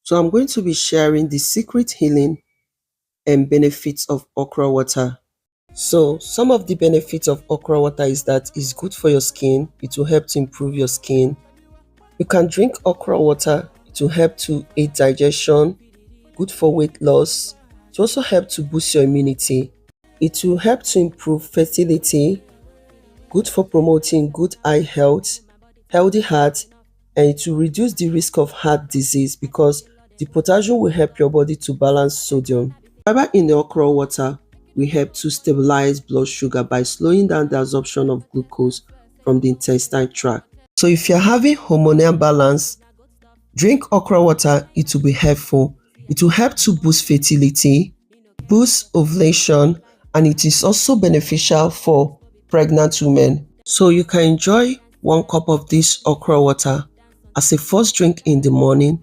So I'm going to be sharing the secret healing and benefits of okra water. So some of the benefits of okra water is that it's good for your skin. It will help to improve your skin. You can drink okra water. It will help to aid digestion, good for weight loss. It will also help to boost your immunity. It will help to improve fertility, good for promoting good eye health, healthy heart, and it will reduce the risk of heart disease because the potassium will help your body to balance sodium. Fiber in the okra water will help to stabilize blood sugar by slowing down the absorption of glucose from the intestinal tract. So if you're having hormonal balance, drink okra water. It will be helpful. It will help to boost fertility, boost ovulation, and it is also beneficial for pregnant women. So you can enjoy 1 cup of this okra water as a first drink in the morning